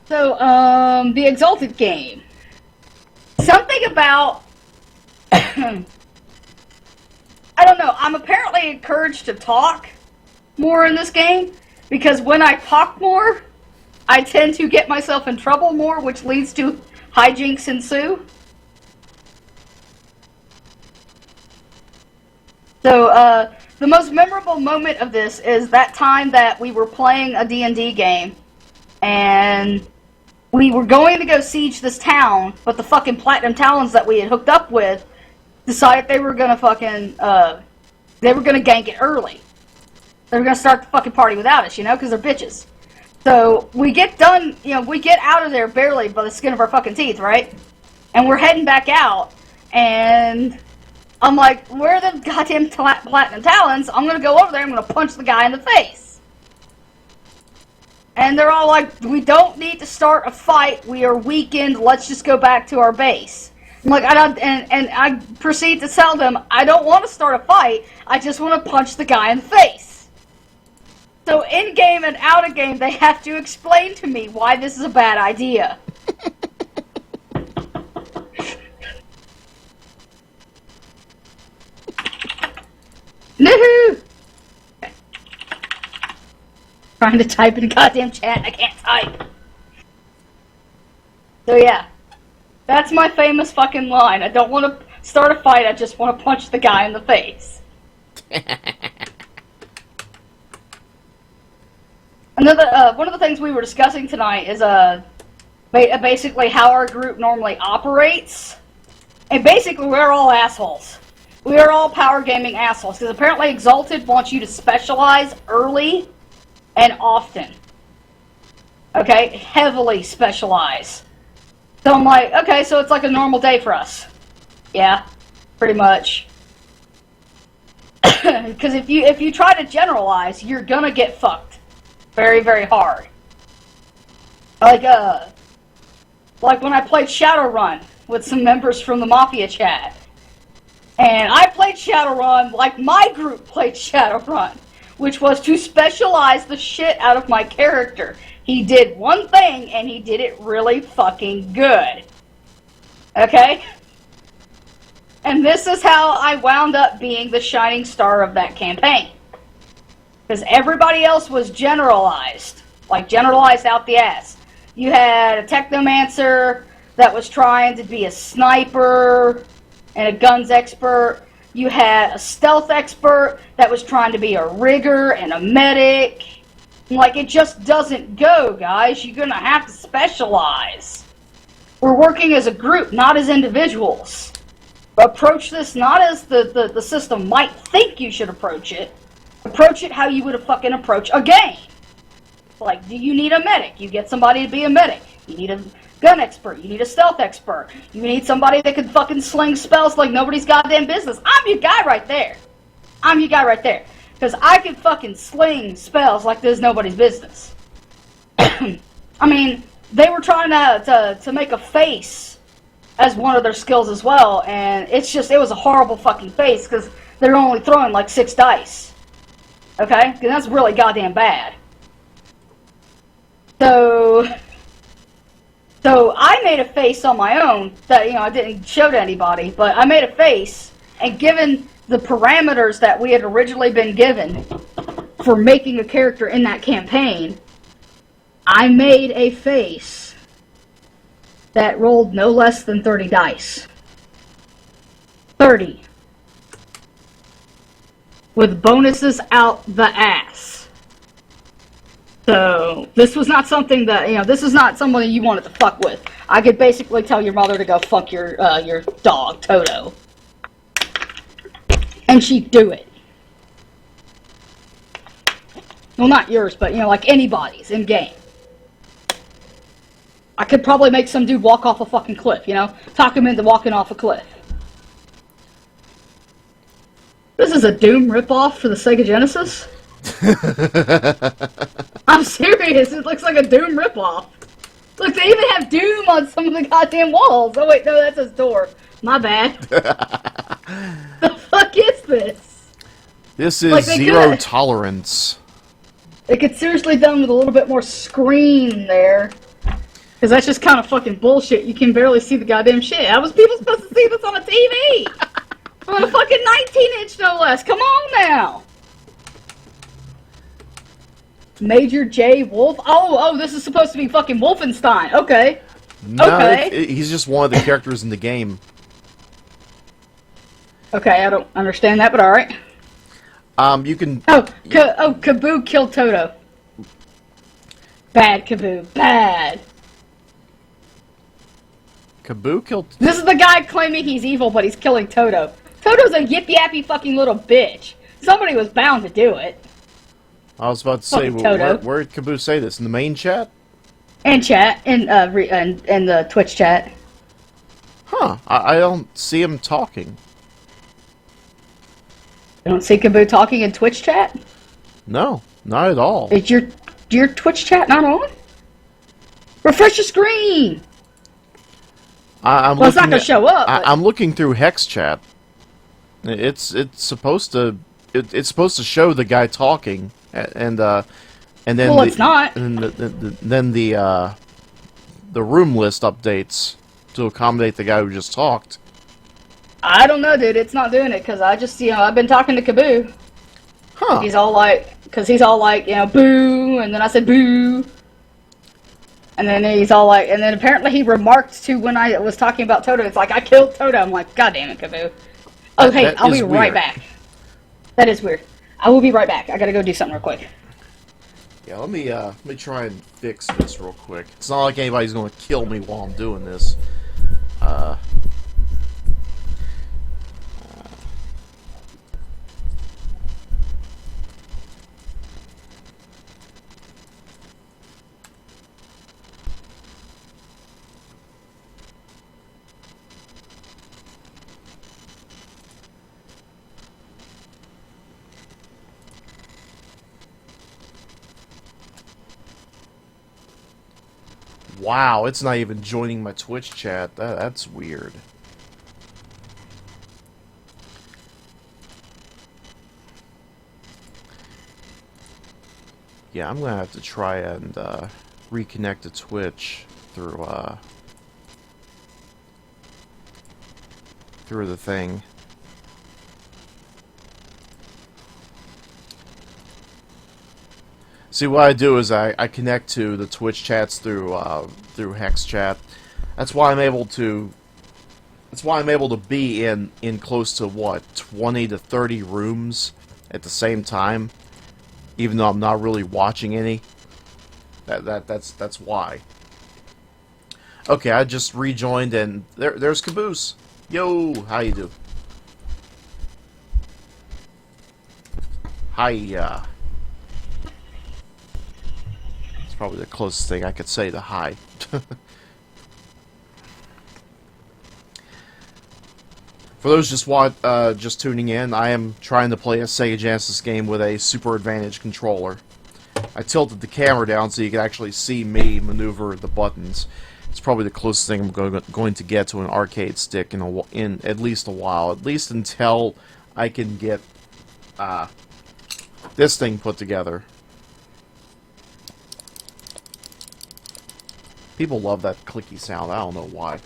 So, the Exalted game. Something about... I don't know, I'm apparently encouraged to talk more in this game, because when I talk more, I tend to get myself in trouble more, which leads to hijinks ensue. So, the most memorable moment of this is that time that we were playing a D&D game, and we were going to go siege this town, but the fucking Platinum Talons that we had hooked up with decided they were gonna fucking, they were gonna gank it early. They were gonna start the fucking party without us, you know, because they're bitches. So, we get done, you know, we get out of there barely by the skin of our fucking teeth, right? And we're heading back out, and I'm like, where are the goddamn Platinum Talons? I'm gonna go over there, I'm gonna punch the guy in the face. And they're all like, we don't need to start a fight, we are weakened, let's just go back to our base. I'm like, I proceed to tell them, I don't want to start a fight, I just want to punch the guy in the face. So in-game and out-of-game, they have to explain to me why this is a bad idea. Woohoo! Okay. Trying to type in goddamn chat, I can't type. So yeah. That's my famous fucking line. I don't want to start a fight, I just want to punch the guy in the face. Another, one of the things we were discussing tonight is, basically how our group normally operates. And basically, we're all assholes. We are all power gaming assholes, because apparently Exalted wants you to specialize early and often. Okay? Heavily specialize. So I'm like, okay, so it's like a normal day for us. Yeah, pretty much. Because if you try to generalize, you're gonna get fucked. Very, very hard. Like when I played Shadowrun with some members from the Mafia chat. And I played Shadowrun like my group played Shadowrun, which was to specialize the shit out of my character. He did one thing, and he did it really fucking good. Okay? And this is how I wound up being the shining star of that campaign. Because everybody else was generalized. Like, generalized out the ass. You had a technomancer that was trying to be a sniper and a guns expert. You had a stealth expert that was trying to be a rigger and a medic. Like, it just doesn't go, guys. You're gonna have to specialize. We're working as a group, not as individuals. Approach this not as the system might think you should approach it. Approach it how you would fucking approach a game. Like, do you need a medic? You get somebody to be a medic. You need a gun expert. You need a stealth expert. You need somebody that can fucking sling spells like nobody's goddamn business. I'm your guy right there. I'm your guy right there. Because I can fucking sling spells like there's nobody's business. I mean, they were trying to make a face as one of their skills as well, and it was a horrible fucking face, because they're only throwing like 6 dice. Okay? Because that's really goddamn bad. So I made a face on my own that, I didn't show to anybody, but I made a face, and given the parameters that we had originally been given for making a character in that campaign, I made a face that rolled no less than 30 dice. 30. With bonuses out the ass. So, this was not something that, this is not somebody you wanted to fuck with. I could basically tell your mother to go fuck your dog, Toto. And she'd do it. Well, not yours, but, like anybody's in game. I could probably make some dude walk off a fucking cliff, Talk him into walking off a cliff. This is a Doom ripoff for the Sega Genesis? I'm serious, it looks like a Doom ripoff. Look, they even have Doom on some of the goddamn walls. Oh wait, no, that's his door. My bad. The fuck is this? This is Zero Tolerance. They could seriously done with a little bit more screen there. Because that's just kind of fucking bullshit. You can barely see the goddamn shit. How was people supposed to see this on a TV? On a fucking 19-inch, no less. Come on now. Major J. Wolf. Oh, this is supposed to be fucking Wolfenstein. Okay. No, Okay. he's just one of the characters in the game. Okay, I don't understand that, but alright. You can... Kaboo killed Toto. Bad, Kaboo. Bad. Kaboo killed... This is the guy claiming he's evil, but he's killing Toto. Toto's a yip-yappy fucking little bitch. Somebody was bound to do it. I was about to say, where did Kaboo say this? In the main chat? And chat, in the Twitch chat. Huh. I don't see him talking. You don't see Kaboo talking in Twitch chat? No, not at all. Is your Twitch chat not on? Refresh your screen! Well, it's not going to show up. I'm looking through Hex chat. It's supposed to show the guy talking, and then well, it's not. And then the room list updates to accommodate the guy who just talked. I don't know, dude. It's not doing it because I just, I've been talking to Kaboo. Huh. He's all like, boo, and then I said boo. And then he's all like, and then apparently he remarked to when I was talking about Toto, it's like, I killed Toto. I'm like, God damn it, Kaboo. Oh, hey, I'll be right back. That is weird. I will be right back. I gotta go do something real quick. Yeah, let me try and fix this real quick. It's not like anybody's gonna kill me while I'm doing this. Wow, it's not even joining my Twitch chat. That's weird. Yeah, I'm gonna have to try and reconnect to Twitch through the thing. See, what I do is I connect to the Twitch chats through Hex chat. That's why I'm able to be in close to what, 20 to 30 rooms at the same time, even though I'm not really watching any. That's why. Okay, I just rejoined and there's Caboose. Yo, how you do? Hi. Probably the closest thing I could say to hi. For those just tuning in, I am trying to play a Sega Genesis game with a Super Advantage controller. I tilted the camera down so you can actually see me maneuver the buttons. It's probably the closest thing I'm going to get to an arcade stick in at least a while, at least until I can get this thing put together. People love that clicky sound. I don't know why.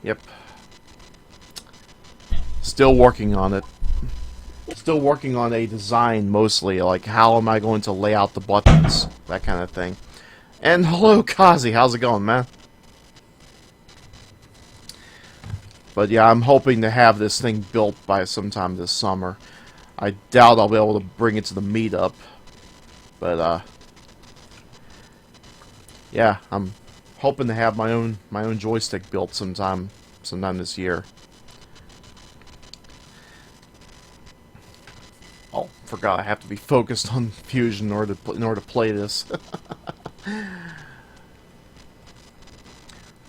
Yep. Still working on it. Still working on a design mostly. Like, how am I going to lay out the buttons? That kind of thing. And hello, Kazi. How's it going, man? But yeah, I'm hoping to have this thing built by sometime this summer. I doubt I'll be able to bring it to the meetup. But yeah, I'm hoping to have my own joystick built sometime this year. Oh, forgot I have to be focused on Fusion in order to play this.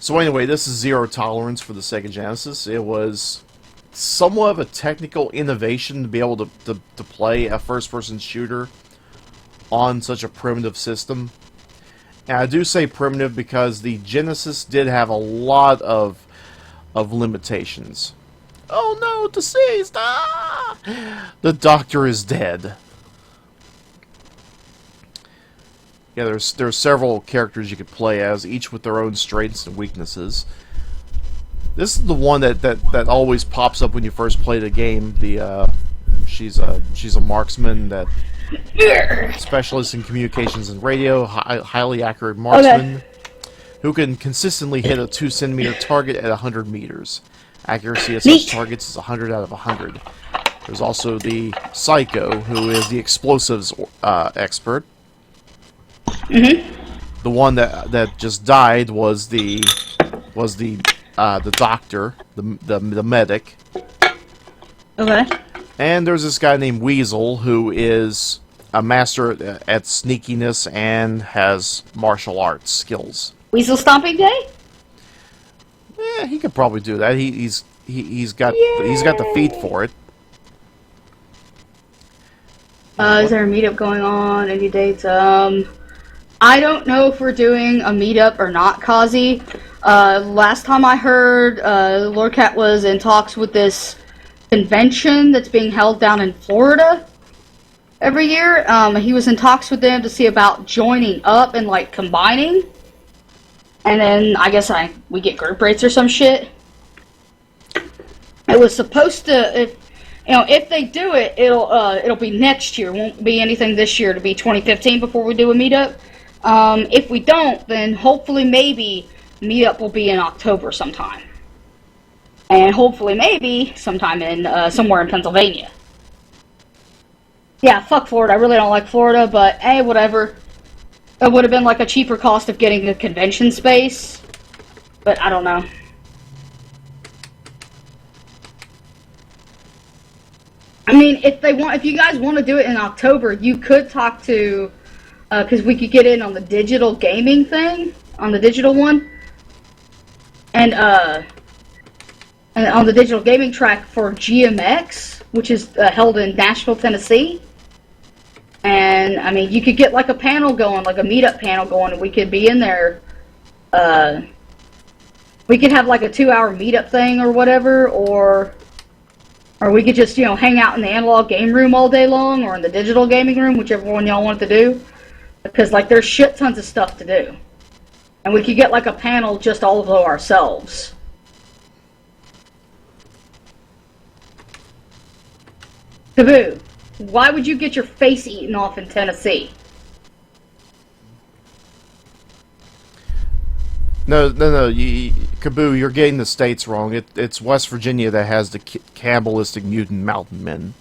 So anyway, this is Zero Tolerance for the Sega Genesis. It was somewhat of a technical innovation to be able to play a first-person shooter on such a primitive system. And I do say primitive because the Genesis did have a lot of limitations. Oh no, deceased! Ah! The doctor is dead. Yeah, there's several characters you could play as, each with their own strengths and weaknesses. This is the one that always pops up when you first play the game. She's a marksman that specialist in communications and radio, highly accurate marksman, who can consistently hit a 2-centimeter target at 100 meters. Accuracy of such targets is 100 out of 100. There's also the Psycho, who is the explosives expert. The one that just died was the doctor, the medic. Okay. And there's this guy named Weasel, who is a master at sneakiness and has martial arts skills. Weasel Stomping Day? Yeah, he could probably do that. He's got the feet for it. Is there a meetup going on? Any dates? I don't know if we're doing a meetup or not, Kazi. Last time I heard, Lord Cat was in talks with this convention that's being held down in Florida every year. He was in talks with them to see about joining up and like combining. And then I guess we get group rates or some shit. It was supposed to, if they do it, it'll be next year. It won't be anything this year. It'll be 2015 before we do a meetup. If we don't, then hopefully maybe meetup will be in October sometime. And hopefully maybe sometime in somewhere in Pennsylvania. Yeah, fuck Florida. I really don't like Florida, but hey, whatever. It would have been like a cheaper cost of getting the convention space, but I don't know. I mean, if you guys want to do it in October, you could talk to, because we could get in on the digital gaming thing, on the digital one, and on the digital gaming track for GMX, which is held in Nashville, Tennessee. And, I mean, you could get, like, a panel going, like a meetup panel going, and we could be in there. We could have, like, a 2-hour meetup thing or whatever, or we could just, hang out in the analog game room all day long, or in the digital gaming room, whichever one y'all want to do. Because, like, there's shit tons of stuff to do. And we could get, like, a panel just all of ourselves. Taboo. Why would you get your face eaten off in Tennessee? No, Kaboo, you're getting the states wrong. It's West Virginia that has the cannibalistic mutant mountain men.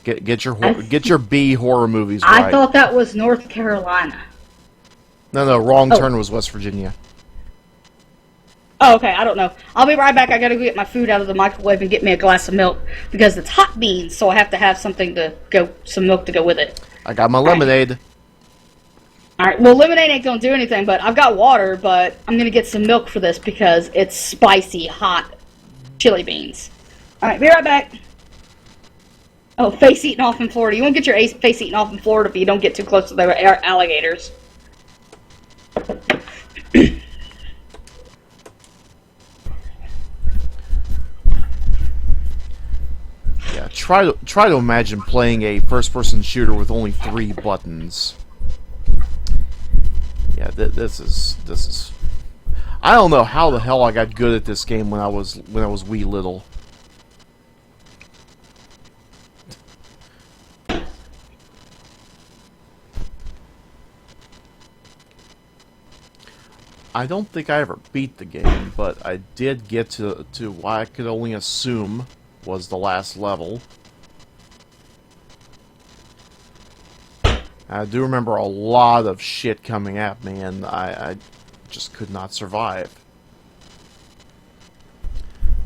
Get your B horror movies right. I thought that was North Carolina. No, wrong turn was West Virginia. Oh, okay, I don't know. I'll be right back. I gotta go get my food out of the microwave and get me a glass of milk because it's hot beans, so I have to have some milk to go with it. I got my lemonade. Alright, well, lemonade ain't gonna do anything, but I've got water, but I'm gonna get some milk for this because it's spicy, hot chili beans. Alright, be right back. Oh, face eaten off in Florida. You won't get your face eaten off in Florida if you don't get too close to the alligators. Yeah, try to imagine playing a first-person shooter with only 3 buttons. Yeah, this is. I don't know how the hell I got good at this game when I was wee little. I don't think I ever beat the game, but I did get to what I could only assume was the last level. I do remember a lot of shit coming at me, and I just could not survive.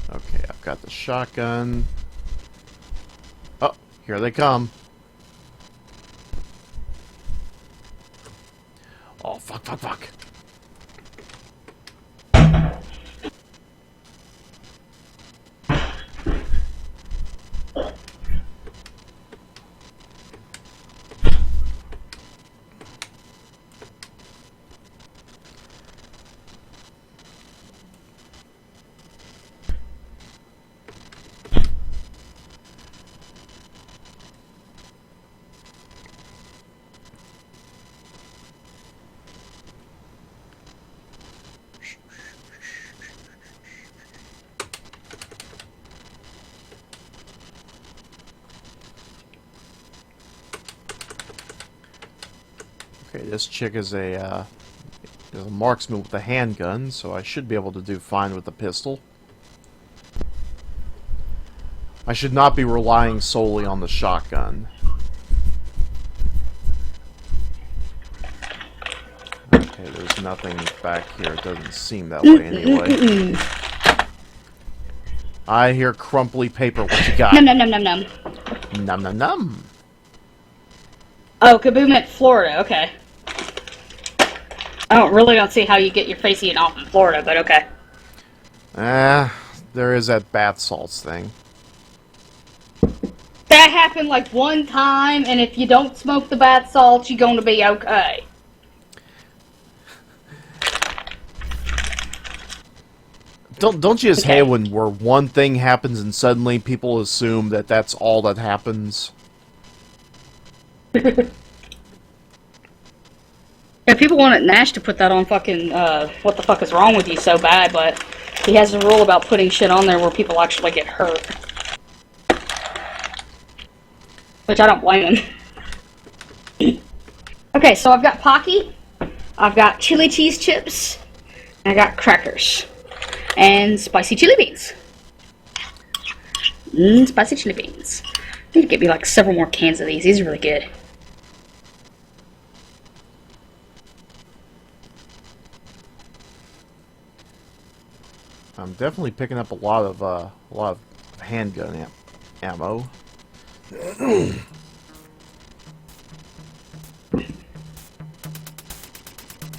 Okay, I've got the shotgun. Oh, here they come. Oh, fuck. Okay, this chick is a marksman with a handgun, so I should be able to do fine with the pistol. I should not be relying solely on the shotgun. Okay, there's nothing back here. It doesn't seem that way anyway. I hear crumply paper. What you got? Num num num num num. Num num num. Oh, Kaboom at Florida. Okay. I don't see how you get your face eaten off in Florida, but okay. There is that bath salts thing. That happened like one time, and if you don't smoke the bath salts, you're going to be okay. Don't you just hate when where one thing happens and suddenly people assume that that's all that happens? Yeah, people wanted Nash to put that on fucking, what the fuck is wrong with you so bad, but he has a rule about putting shit on there where people actually get hurt. Which I don't blame him. Okay, so I've got Pocky, I've got chili cheese chips, and I got crackers. And spicy chili beans. Spicy chili beans. I need to get me like several more cans of these. These are really good. I'm definitely picking up a lot of handgun ammo.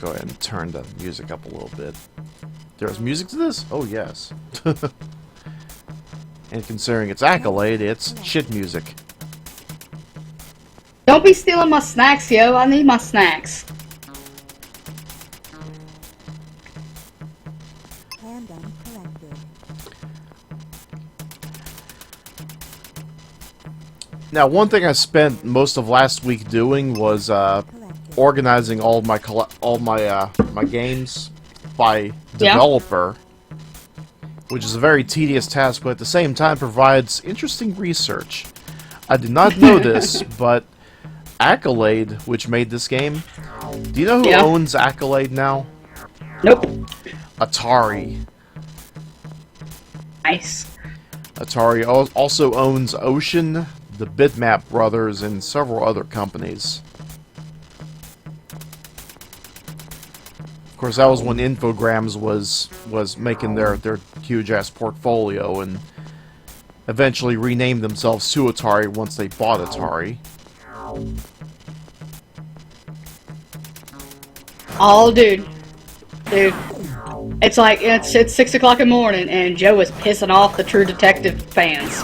Go ahead and turn the music up a little bit. There's music to this? Oh yes. And considering it's Accolade, it's shit music. Don't be stealing my snacks, yo. I need my snacks. Handgun collected. Now, one thing I spent most of last week doing was organizing all my my games by developer, which is a very tedious task, but at the same time provides interesting research. I did not know this, but Accolade, which made this game, do you know who owns Accolade now? Nope. Atari. Nice. Atari also owns Ocean, the Bitmap Brothers, and several other companies. Of course, that was when Infogrames was making their huge-ass portfolio, and eventually renamed themselves to Atari once they bought Atari. Oh, dude. It's like, it's 6 o'clock in the morning, and Joe is pissing off the True Detective fans.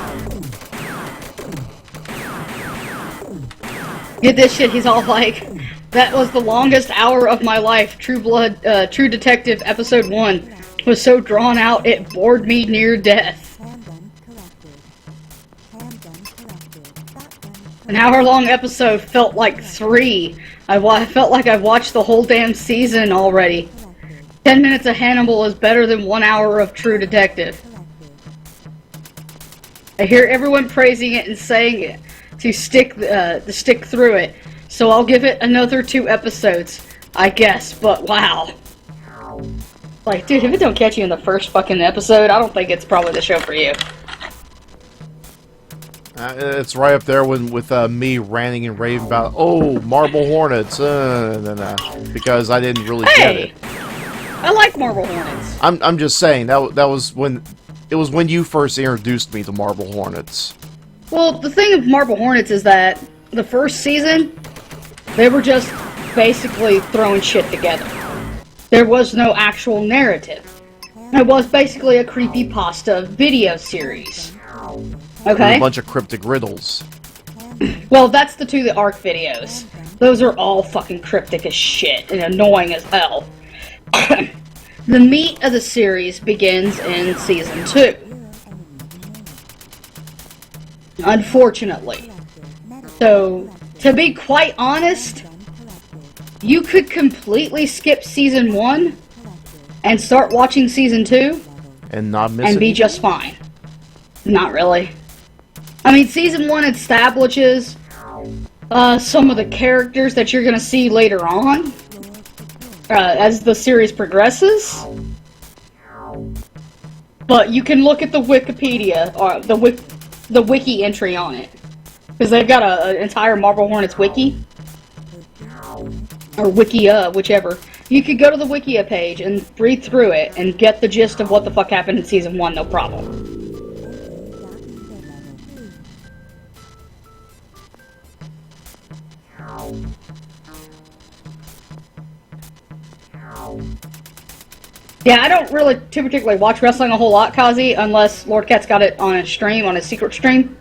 Get this shit, he's all like, that was the longest hour of my life. True Detective Episode 1 was so drawn out, it bored me near death. Handgun collected. Handgun collected. An hour-long episode felt like 3. I felt like I watched the whole damn season already. 10 minutes of Hannibal is better than 1 hour of True Detective. I hear everyone praising it and saying it to stick through it. So I'll give it another 2 episodes, I guess, but wow. Like, dude, if it don't catch you in the first fucking episode, I don't think it's probably the show for you. It's right up there with me ranting and raving about, oh, Marble Hornets, because I didn't really get it. I like Marble Hornets. I'm just saying, that was when you first introduced me to Marble Hornets. Well, the thing of Marble Hornets is that the first season, they were just basically throwing shit together. There was no actual narrative. It was basically a creepypasta video series. Okay? A bunch of cryptic riddles. Well, that's the ARC videos. Those are all fucking cryptic as shit and annoying as hell. The meat of the series begins in Season 2. Unfortunately. So, to be quite honest, you could completely skip Season 1 and start watching Season 2 And not miss and be anything? just fine. Not really. I mean, Season 1 establishes some of the characters that you're gonna see later on, as the series progresses. But you can look at the Wikipedia, or the wiki entry on it. Because they've got an entire Marble Hornets wiki. Or Wikia, whichever. You could go to the Wikia page and read through it and get the gist of what the fuck happened in Season 1, no problem. Yeah, I don't really particularly watch wrestling a whole lot, Kazi, unless Lord Cat's got it on a stream, on a secret stream.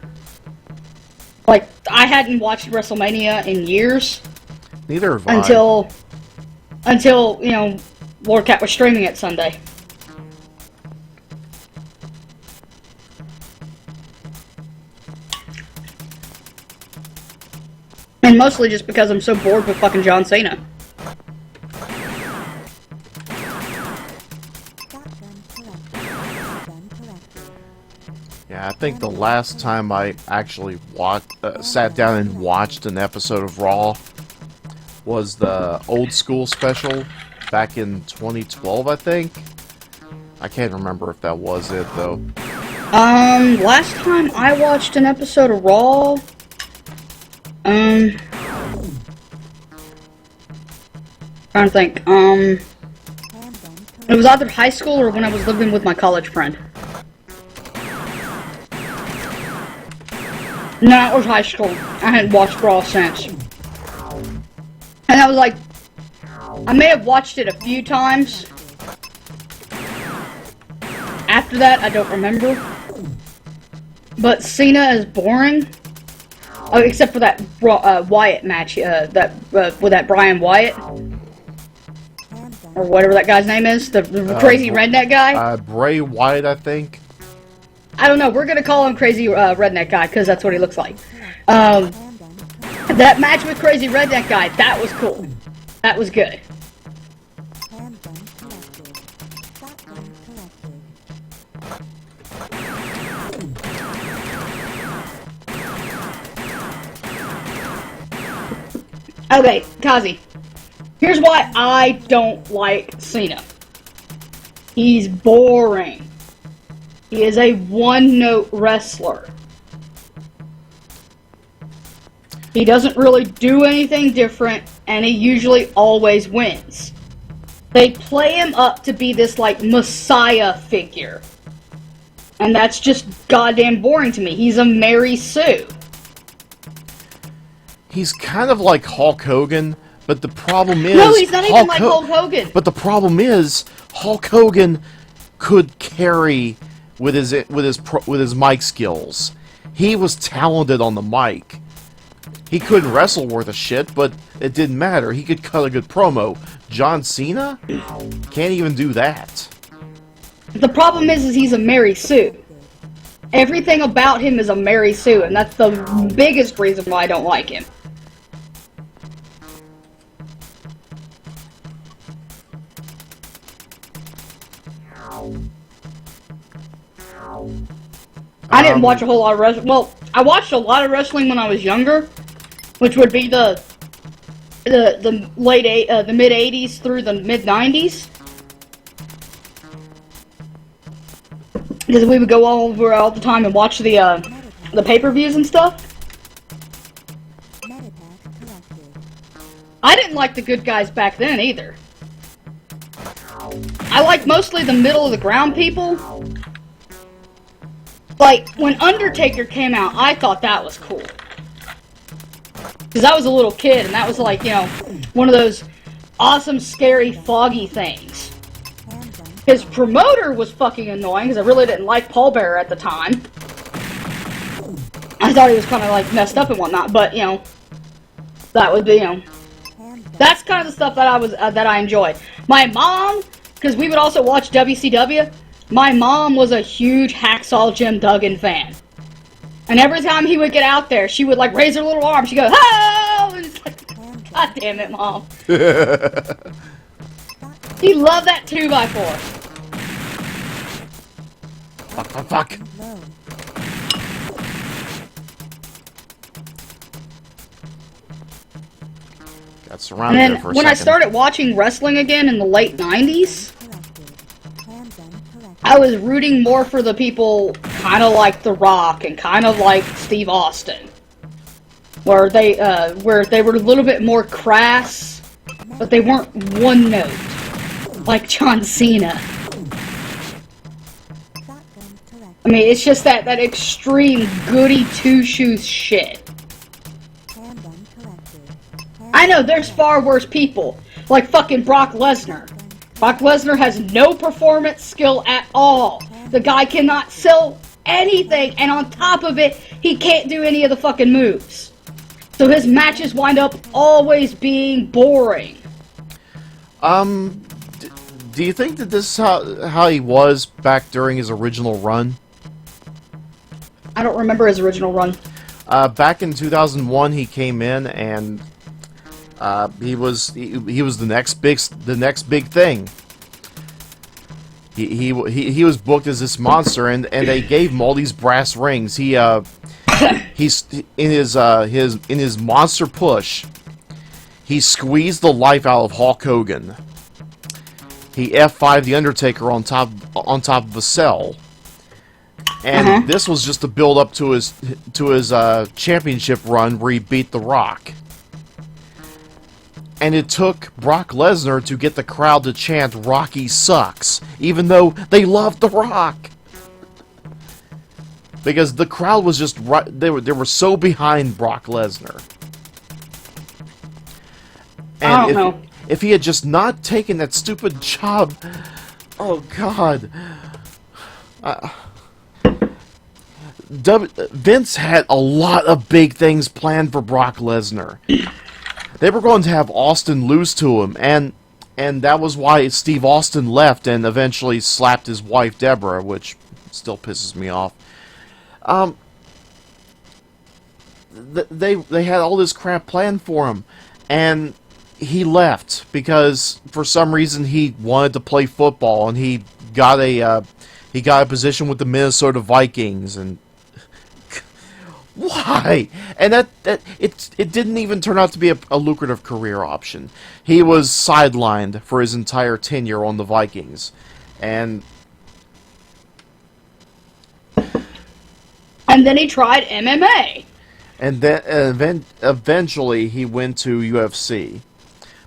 Like, I hadn't watched WrestleMania in years. Neither have I. Until, you know, Lord Cat was streaming it Sunday. And mostly just because I'm so bored with fucking John Cena. Yeah, I think the last time I actually sat down and watched an episode of Raw was the old school special back in 2012, I think. I can't remember if that was it, though. Last time I watched an episode of Raw, trying to think, it was either high school or when I was living with my college friend. No, it was high school. I hadn't watched Raw since. And I was like, I may have watched it a few times. After that, I don't remember. But Cena is boring. Oh, except for that Wyatt match, with that Brian Wyatt. Or whatever that guy's name is. The crazy redneck guy. Bray Wyatt, I think. I don't know, we're gonna call him Crazy Redneck Guy, because that's what he looks like. That match with Crazy Redneck Guy, that was cool. That was good. Okay, Kazi. Here's why I don't like Cena. He's boring. He is a one-note wrestler. He doesn't really do anything different, and he usually always wins. They play him up to be this, like, messiah figure. And that's just goddamn boring to me. He's a Mary Sue. He's kind of like Hulk Hogan, but the problem is... No, he's not even like Hulk Hogan. But the problem is, Hulk Hogan could carry... with his mic skills. He was talented on the mic. He couldn't wrestle worth a shit, but it didn't matter. He could cut a good promo. John Cena can't even do that. The problem is he's a Mary Sue. Everything about him is a Mary Sue, and that's the biggest reason why I don't like him. I didn't watch a whole lot of wrestling. Well, I watched a lot of wrestling when I was younger, which would be the mid '80s through the mid '90s, because we would go all over all the time and watch the pay-per-views and stuff. I didn't like the good guys back then either. I liked mostly the middle of the ground people. Like, when Undertaker came out, I thought that was cool. Because I was a little kid, and that was like, you know, one of those awesome, scary, foggy things. His promoter was fucking annoying, because I really didn't like Paul Bearer at the time. I thought he was kind of, like, messed up and whatnot, but, you know, that would be, you know... That's kind of the stuff that I enjoyed. My mom, because we would also watch WCW... My mom was a huge Hacksaw Jim Duggan fan. And every time he would get out there, she would, like, raise her little arm. She'd go, "Oh!" And it's like, God damn it, Mom. He loved that 2x4. Fuck. Got And surrounded there then for a when I second. started watching wrestling again in the late 90s, Collected. Handgun collected. I was rooting more for the people kind of like The Rock and kind of like Steve Austin. Where they were a little bit more crass, but they weren't one note. Like John Cena. Shotgun collected. I mean, it's just that extreme goody two-shoes shit. Handgun collected. I know there's far worse people, like fucking Brock Lesnar. Brock Lesnar has no performance skill at all. The guy cannot sell anything, and on top of it, he can't do any of the fucking moves. So his matches wind up always being boring. Do you think that this is how he was back during his original run? I don't remember his original run. Back in 2001, he came in and he was the next big thing. He was booked as this monster, and they gave him all these brass rings. He's in his monster push. He squeezed the life out of Hulk Hogan. He F5'd the Undertaker on top of a cell. And this was just to build up to his championship run where he beat The Rock. And it took Brock Lesnar to get the crowd to chant "Rocky sucks," even though they loved The Rock. Because the crowd was just they were so behind Brock Lesnar. And I don't know. If he had just not taken that stupid job, oh god. Vince had a lot of big things planned for Brock Lesnar. They were going to have Austin lose to him, and that was why Steve Austin left and eventually slapped his wife Deborah, which still pisses me off. They had all this crap planned for him, and he left because for some reason he wanted to play football, and he got a position with the Minnesota Vikings, and why? And it didn't even turn out to be a lucrative career option. He was sidelined for his entire tenure on the Vikings, and then he tried MMA. and then eventually he went to UFC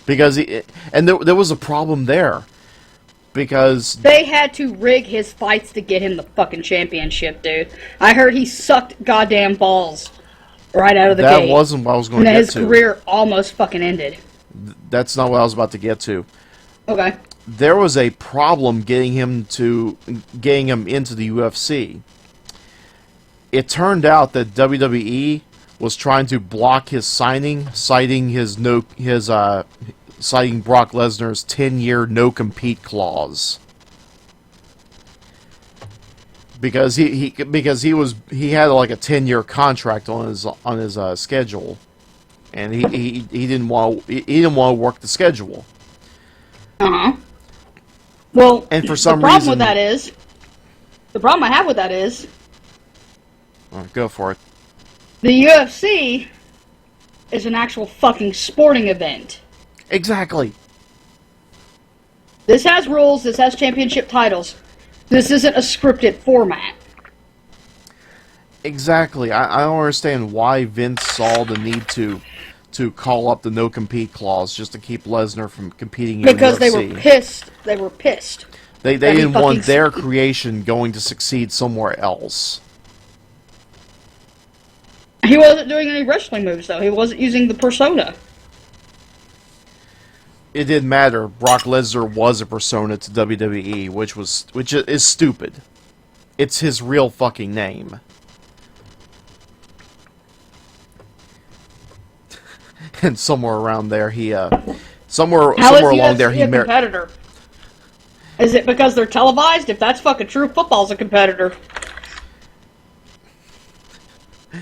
because there was a problem there because They had to rig his fights to get him the fucking championship, dude. I heard he sucked goddamn balls right out of the that gate. wasn't what I was going And to then get his to. career almost fucking ended. That's not what I was about to get to. Okay. There was a problem getting him into the UFC. It turned out that WWE was trying to block his signing, citing citing Brock Lesnar's 10-year no-compete clause. Because he had like a 10-year contract on his schedule, and he didn't want to work the schedule. Well, And for some the problem reason- with that is, the problem I have with that is, Go for it. the UFC is an actual fucking sporting event. Exactly. This has rules, this has championship titles. This isn't a scripted format. Exactly. I don't understand why Vince saw the need to call up the no-compete clause just to keep Lesnar from competing in Because UFC. they were pissed. They were pissed. They that he didn't want fucking- their creation going to succeed somewhere else. He wasn't doing any wrestling moves, though. He wasn't using the persona. It didn't matter. Brock Lesnar was a persona to WWE, which is stupid. It's his real fucking name. And somewhere around there, somewhere How is along there, UFC he a married. competitor? Is it because they're televised? If that's fucking true, football's a competitor.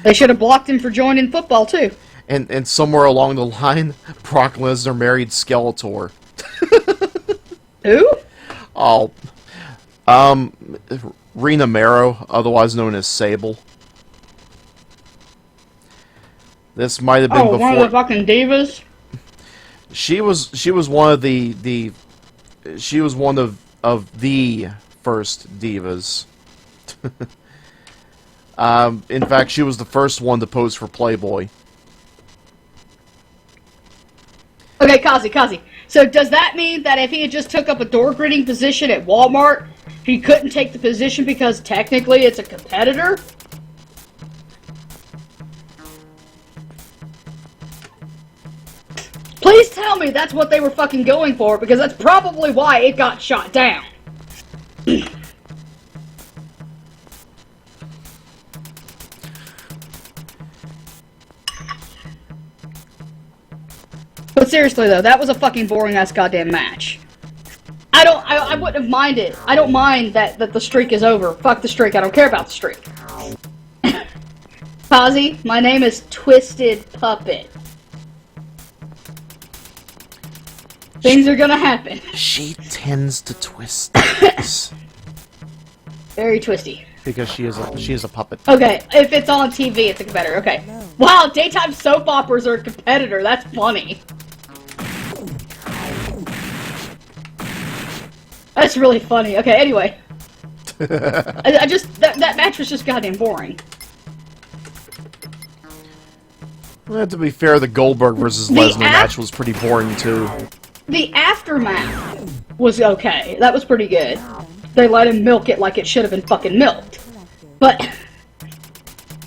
They should have blocked him for joining football, too. And somewhere along the line, Brock Lesnar married Skeletor. Who? Oh, Rena Mero, otherwise known as Sable. This might have been Oh, one of the before. fucking divas? She was one of she was one of the first divas. In fact, she was the first one to pose for Playboy. Okay, Kazi. So does that mean that if he had just took up a door greeting position at Walmart, he couldn't take the position because technically it's a competitor? Please tell me that's what they were fucking going for, because that's probably why it got shot down. But seriously though, that was a fucking boring ass goddamn match. I wouldn't have minded. I don't mind that the streak is over. Fuck the streak, I don't care about the streak. Kazi, my name is Twisted Puppet. Things are gonna happen. She tends to twist things. Very twisty. Because she is a puppet. Okay, if it's on TV, it's better. Okay. Wow, daytime soap operas are a competitor. That's funny. That's really funny. Okay, anyway. I just... That match was just goddamn boring. Well, to be fair, the Goldberg versus Lesnar match was pretty boring, too. The aftermath was okay. That was pretty good. They let him milk it like it should have been fucking milked. But...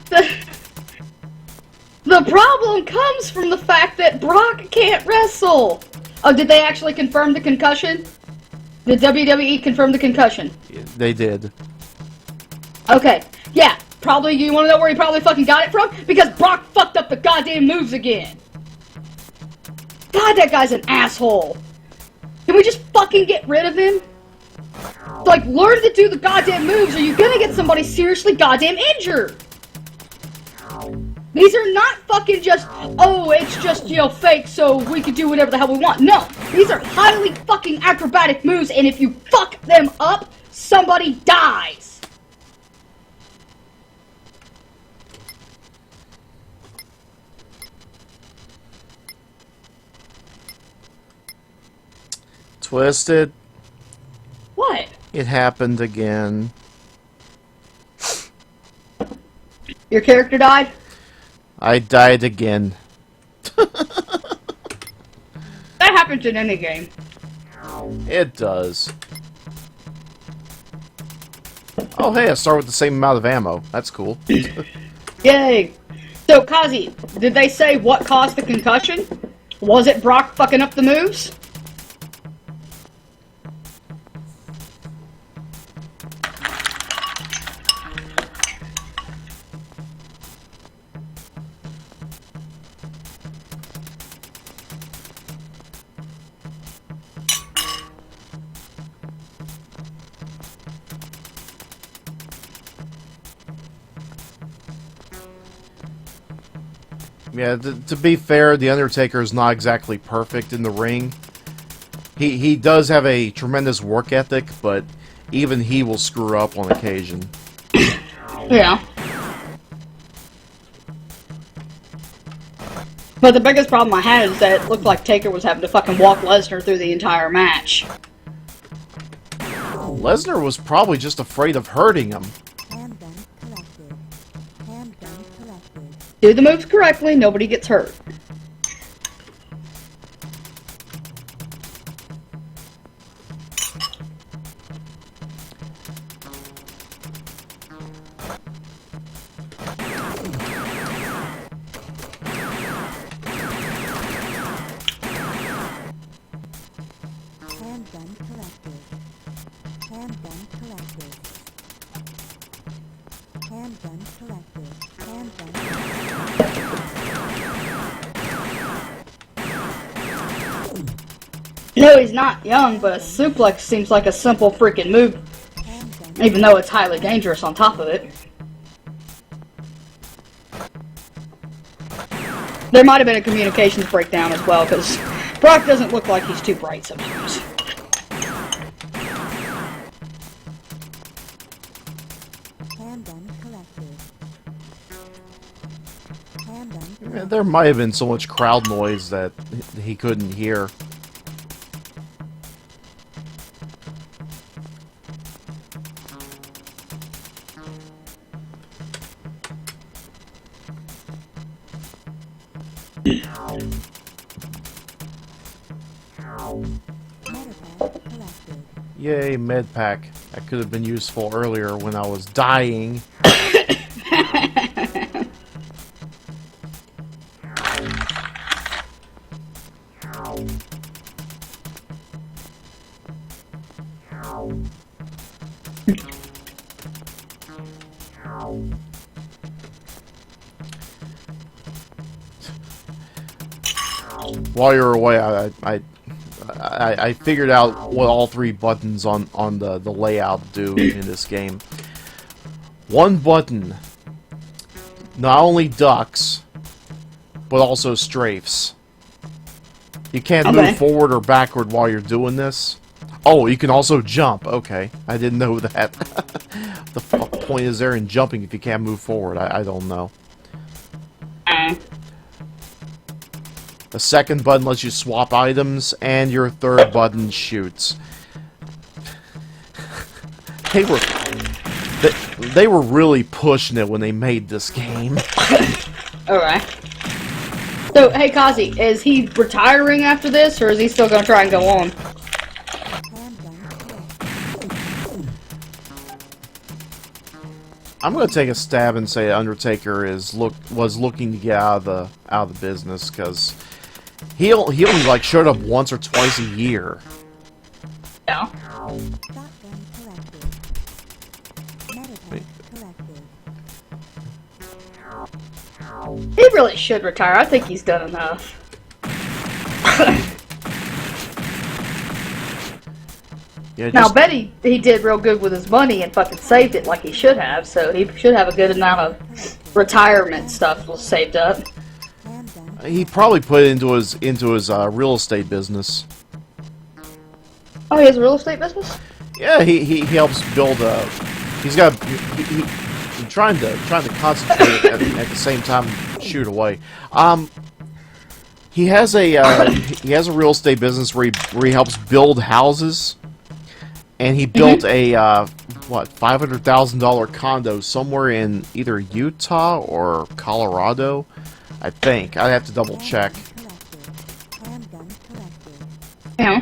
The problem comes from the fact that Brock can't wrestle! Oh, did they actually confirm the concussion? Did WWE confirm the concussion? Yeah, they did. Okay, yeah, probably, you wanna know where he probably fucking got it from? Because Brock fucked up the goddamn moves again! God, that guy's an asshole! Can we just fucking get rid of him? Like, learn to do the goddamn moves or you're gonna get somebody seriously goddamn injured! These are not fucking just, oh, it's just, you know, fake so we can do whatever the hell we want. No, these are highly fucking acrobatic moves and if you fuck them up, somebody dies! Twisted. What? It happened again. Your character died? I died again. That happens in any game. It does. Oh, hey, I start with the same amount of ammo. That's cool. Yay! So, Kazi, did they say what caused the concussion? Was it Brock fucking up the moves? Yeah, to be fair, The Undertaker is not exactly perfect in the ring. He does have a tremendous work ethic, but even he will screw up on occasion. Yeah. But the biggest problem I had is that it looked like Taker was having to fucking walk Lesnar through the entire match. Lesnar was probably just afraid of hurting him. Handgun collected. Handgun collected. Do the moves correctly, nobody gets hurt. Handgun collected. Handgun collected. Handgun collected. Handgun collected. No, he's not young, but a suplex seems like a simple freaking move, Handgun. even though it's highly dangerous on top of it. There might have been a communications breakdown as well, because Brock doesn't look like he's too bright sometimes. Handgun collected. Handgun There might have been so much crowd noise that he couldn't hear. Metapack collected. Yay, med pack. That could have been useful earlier when I was dying. While you're away, I figured out what all three buttons on the layout do in this game. One button not only ducks, but also strafes. You can't move forward or backward while you're doing this. Oh, you can also jump. Okay, I didn't know that. The fuck point is there in jumping if you can't move forward? I don't know. The second button lets you swap items, and your third button shoots. They were really pushing it when they made this game. Alright. So, hey Kazi, is he retiring after this, or is he still gonna try and go on? I'm gonna take a stab and say Undertaker was looking to get out of the business, because he only like showed up once or twice a year. Yeah. Shotgun collected. Metapack collected. He really should retire. I think he's done enough. Yeah, Now, I bet he did real good with his money and fucking saved it like he should have, so he should have a good amount of retirement stuff saved up. Handgun. he probably put it into his real estate business. Oh, he has a real estate business? Yeah, he helps build a. He's got. He's trying to concentrate at the same time shoot away. He has a real estate business where he helps build houses, and he built a $500,000 condo somewhere in either Utah or Colorado, I think. I'd have to double check. Handgun collected. Yeah.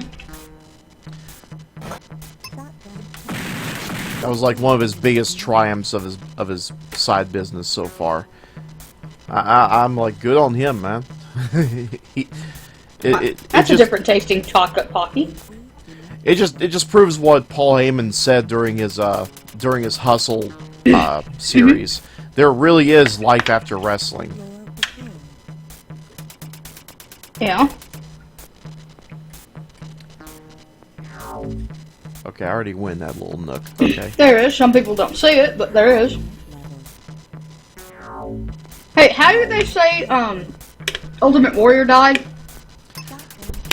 Shotgun. That was like one of his biggest triumphs of his side business so far. I'm like, good on him, man. That's a different tasting chocolate pocky. It just proves what Paul Heyman said during his Hustle series. There really is life after wrestling. Royal Platoon. Yeah. Okay, I already win that little nook. Okay. There is. Some people don't see it, but there is. Level. Hey, how did they say Ultimate Warrior died?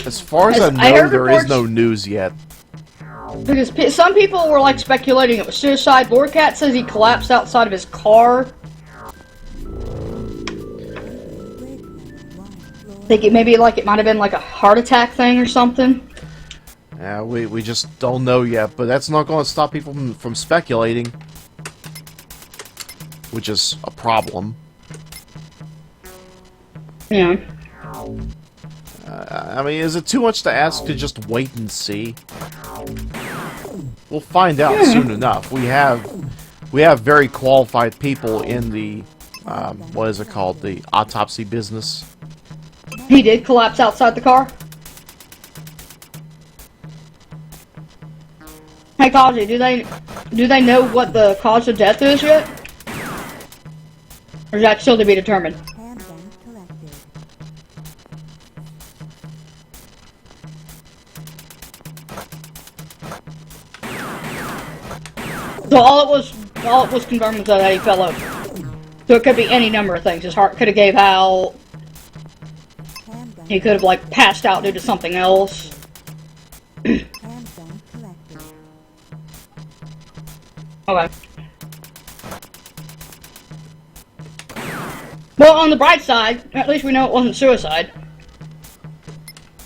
As far as I I know, heard there is reports- no news yet. Because some people were like speculating it was suicide. Lorcat says he collapsed outside of his car. Think it maybe like it might have been like a heart attack thing or something. Yeah, we just don't know yet, but that's not going to stop people from speculating, which is a problem. Yeah. I mean, is it too much to ask to just wait and see? We'll find out soon enough. We have very qualified people in the what is it called, the autopsy business. He did collapse outside the car. Hey, Kaji, do they know what the cause of death is yet? Or is that still to be determined? Handgun collected. So all it was confirmed was that he fell over. So it could be any number of things. His heart could have gave out. Handgun. He could have like passed out due to something else. Handgun collected. Okay. Well, on the bright side, at least we know it wasn't suicide.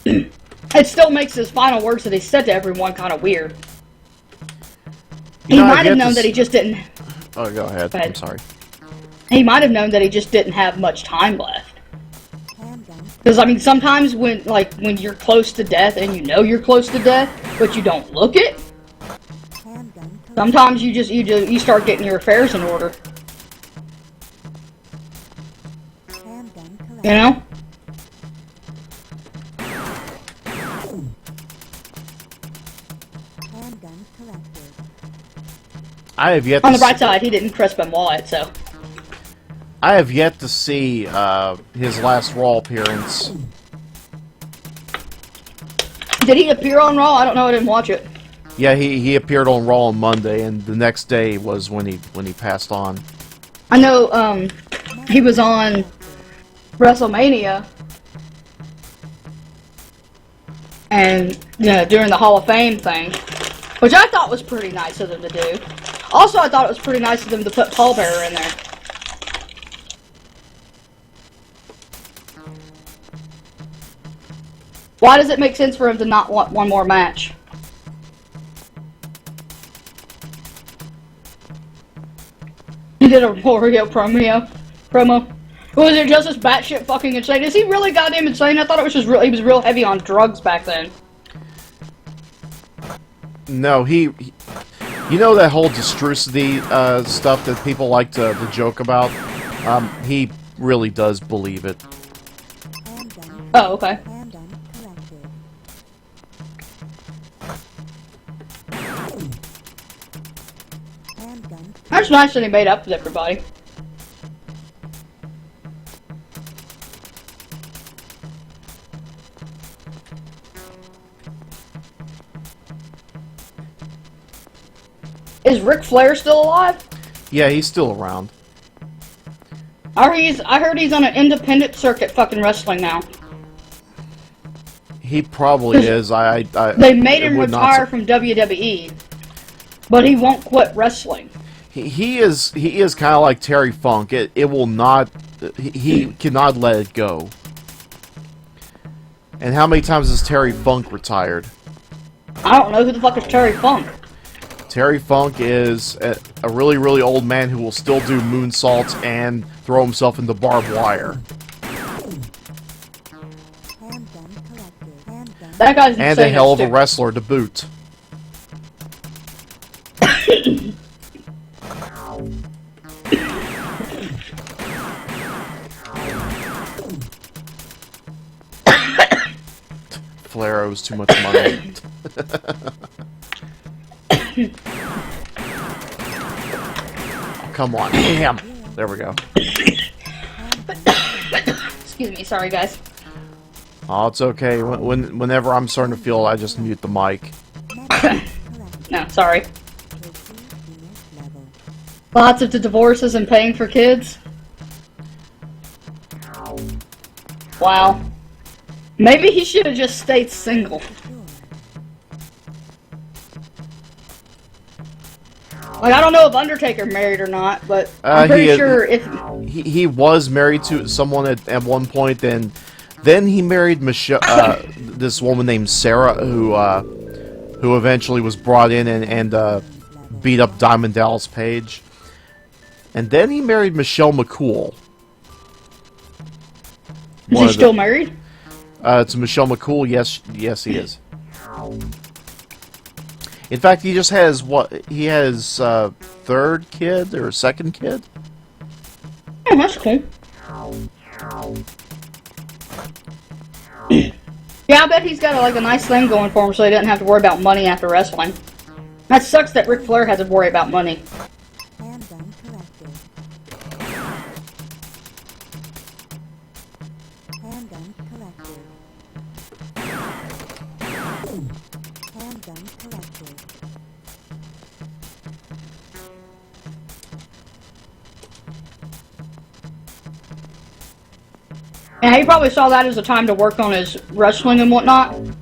It still makes his final words that he said to everyone kind of weird. You He know, I've might yet have to known that he just didn't. Oh, go ahead. Go ahead. I'm sorry. He might have known that he just didn't have much time left. Handgun. Because I mean, sometimes when you're close to death and you know you're close to death, but you don't look it, Handgun. sometimes you start getting your affairs in order. Handgun collected. You know? Handgun collected. I have yet On to the bright side, he didn't crisp and wallet, so. I have yet to see his last Raw appearance. Did he appear on Raw? I don't know. I didn't watch it. Yeah, he appeared on Raw on Monday, and the next day was when he passed on. I know. He was on WrestleMania, and during the Hall of Fame thing, which I thought was pretty nice of them to do. Also, I thought it was pretty nice of them to put Paul Bearer in there. Why does it make sense for him to not want one more match? He did a Wario promo. Was it just as batshit fucking insane? Is he really goddamn insane? I thought it was just he was real heavy on drugs back then. No, you know that whole Destrucity stuff that people like to joke about? He really does believe it. Handgun. Oh, okay. Handgun collected. Handgun. That's nice that he made up with everybody. Is Ric Flair still alive? Yeah, he's still around. I heard he's on an independent circuit fucking wrestling now. He probably is. They made it him would not retire from WWE, but he won't quit wrestling. He is kind of like Terry Funk. It will not. He cannot let it go. And how many times has Terry Funk retired? I don't know who the fuck is Terry Funk. Terry Funk is a really, really old man who will still do moonsaults and throw himself into barbed wire. Handgun collected. Handgun. That guy's insane. And a hell of a as wrestler to boot. Flair owes too much money. Come on, damn. There we go. Excuse me, sorry guys. Oh, it's okay. Whenever I'm starting to feel, I just mute the mic. Medicine collected. No, sorry. Proceed unit level. Lots of the divorces and paying for kids. Wow. Maybe he should have just stayed single. Secure. Like, I don't know if Undertaker married or not, but I'm he pretty is- sure if... He was married to someone at one point, then he married Michelle, this woman named Sarah, who eventually was brought in and beat up Diamond Dallas Page. And then he married Michelle McCool. Is he still married? To Michelle McCool, yes, he is. In fact, he just has he has third kid or second kid. Oh, that's cool. Yeah, I bet he's got like a nice thing going for him so he doesn't have to worry about money after wrestling. That sucks that Ric Flair has to worry about money. Handgun collected. Handgun collected. Handgun collected. And he probably saw that as a time to work on his wrestling and whatnot. And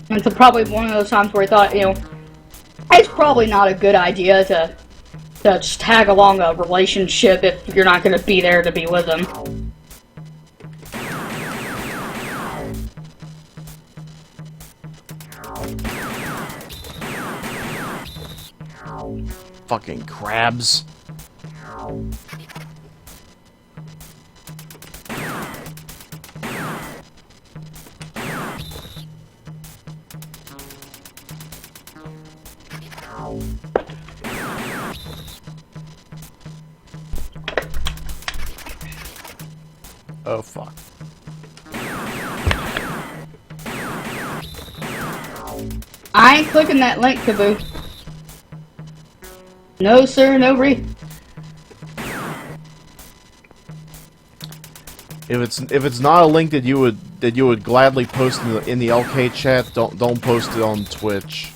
it's probably one of those times where he thought, it's probably not a good idea to to just tag along a relationship if you're not going to be there to be with them. Fucking crabs. Oh, fuck. I ain't clicking that link, Kaboo. No, sir, no re. If it's not a link that you would gladly post in the LK chat, don't post it on Twitch.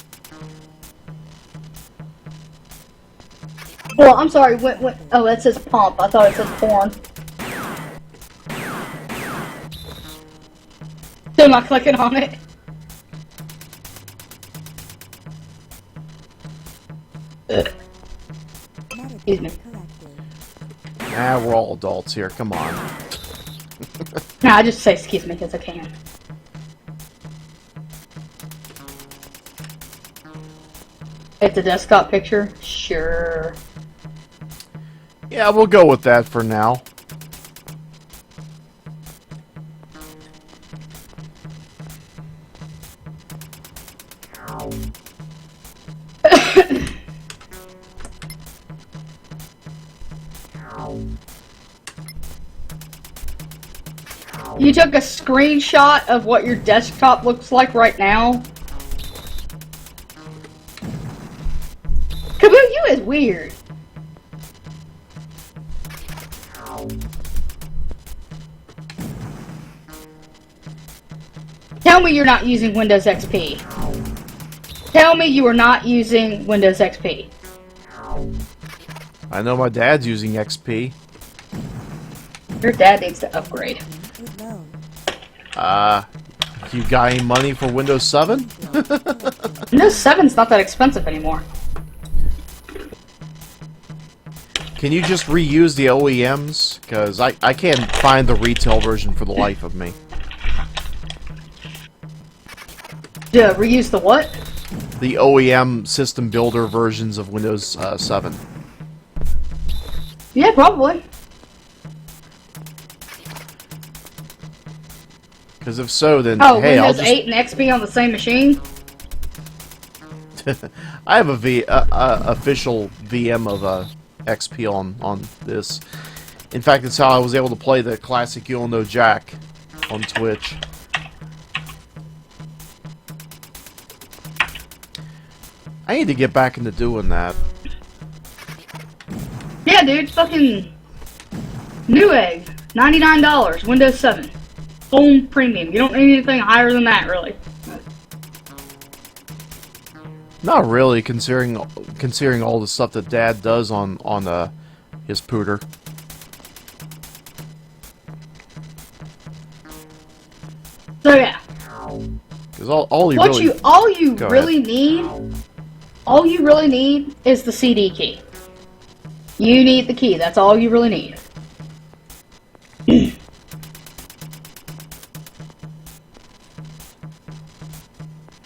Well, I'm sorry. What? Oh, that says pump. I thought it says porn. So am I clicking on it? Excuse me. Ah, we're all adults here. Come on. No, I just say excuse me because I can. It's a desktop picture? Sure. Yeah, we'll go with that for now. You took a screenshot of what your desktop looks like right now? Kaboo, you is weird. Tell me you're not using Windows XP. Tell me you are not using Windows XP. I know my dad's using XP. Your dad needs to upgrade. You got any money for Windows 7? Windows 7's not that expensive anymore. Can you just reuse the OEMs? Because I can't find the retail version for the life of me. Yeah, reuse the what? The OEM system builder versions of Windows 7. Yeah, probably. Because if so, then Oh, hey, Windows I'll 8 and XP on the same machine? just... I have a official VM of XP on this. In fact, it's how I was able to play the classic You'll Know Jack on Twitch. I need to get back into doing that. Yeah, dude, fucking Newegg, $99, Windows 7. Home premium. You don't need anything higher than that, really. Not really, considering all the stuff that Dad does on his pooter. So yeah, Because all you Go really need is the CD key. You need the key. That's all you really need.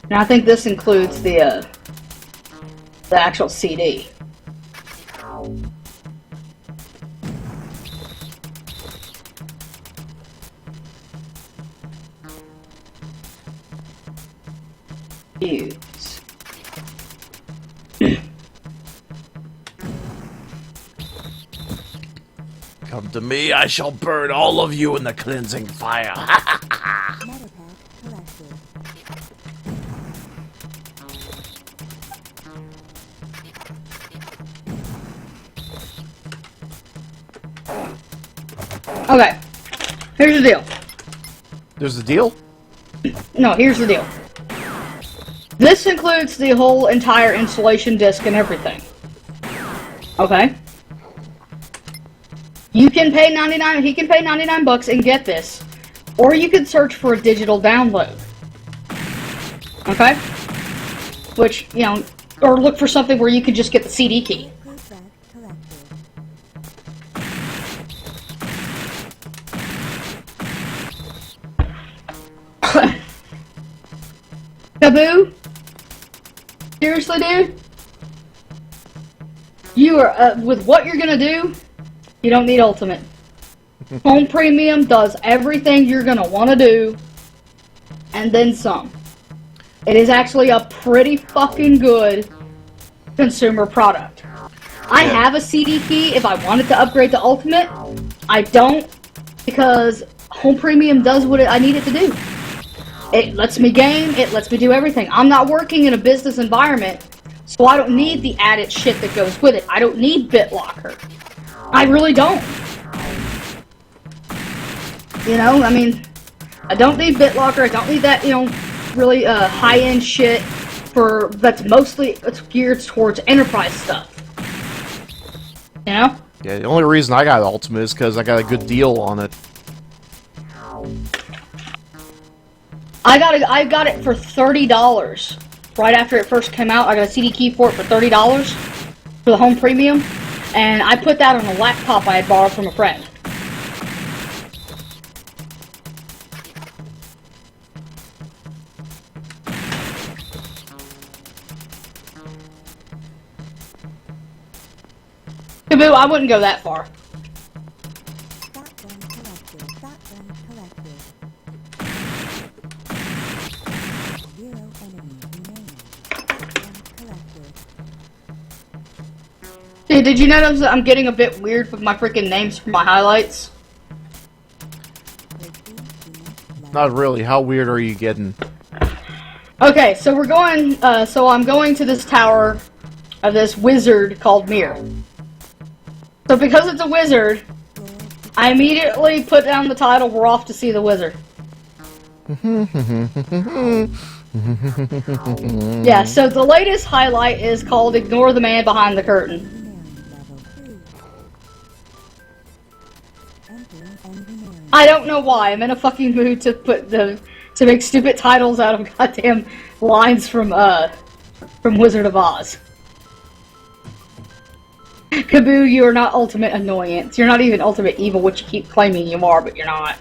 And I think this includes the actual CD. Use. Come to me, I shall burn all of you in the cleansing fire. Metapack collected. Okay, here's the deal. There's a deal? No, here's the deal. This includes the whole entire installation disc and everything. Okay? You can pay he can pay 99 bucks and get this. Or you can search for a digital download. Okay? Which, you know, or look for something where you could just get the CD key. Playback Kaboo? Seriously, dude? You are, with what you're gonna do, you don't need Ultimate. Home Premium does everything you're gonna want to do, and then some. It is actually a pretty fucking good consumer product. I have a CD key if I wanted to upgrade to Ultimate. I don't, because Home Premium does what I need it to do. It lets me game, it lets me do everything. I'm not working in a business environment, so I don't need the added shit that goes with it. I don't need BitLocker. I really don't. You know, I mean, I don't need BitLocker, I don't need that, you know, really high-end shit that's mostly geared towards enterprise stuff. You know? Yeah, the only reason I got Ultimate is because I got a good deal on it. I got it for $30 right after it first came out. I got a CD key for it for $30 for the Home Premium, and I put that on a laptop I had borrowed from a friend. Kaboo, I wouldn't go that far. Shotgun collected. Shotgun collected. 0 enemy remaining. Shotgun collected. Dude, did you notice that I'm getting a bit weird with my freaking names for my highlights? Not really. How weird are you getting? Okay, so we're going, I'm going to this tower of this wizard called Mir. So because it's a wizard, I immediately put down the title, we're off to see the wizard. Yeah, so the latest highlight is called Ignore the Man Behind the Curtain. I don't know why, I'm in a fucking mood to make stupid titles out of goddamn lines from Wizard of Oz. Kaboo, you are not ultimate annoyance. You're not even ultimate evil, which you keep claiming you are, but you're not.